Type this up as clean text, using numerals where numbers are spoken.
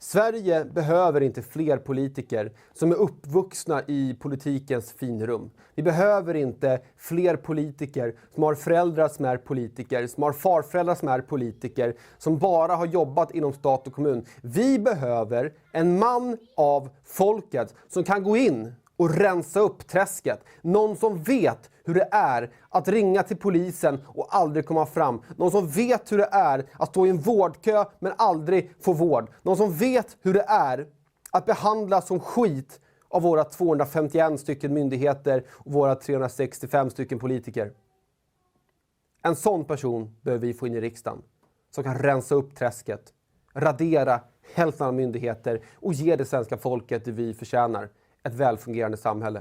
Sverige behöver inte fler politiker som är uppvuxna i politikens finrum. Vi behöver inte fler politiker som har föräldrar som är politiker, som har farföräldrar som är politiker, som bara har jobbat inom stat och kommun. Vi behöver en man av folket som kan gå in och rensa upp träsket. Någon som vet hur det är att ringa till polisen och aldrig komma fram. Någon som vet hur det är att stå i en vårdkö men aldrig få vård. Någon som vet hur det är att behandlas som skit av våra 251 stycken myndigheter och våra 365 stycken politiker. En sån person behöver vi få in i riksdagen som kan rensa upp träsket, radera hälften av myndigheter och ge det svenska folket det vi förtjänar. Ett välfungerande samhälle.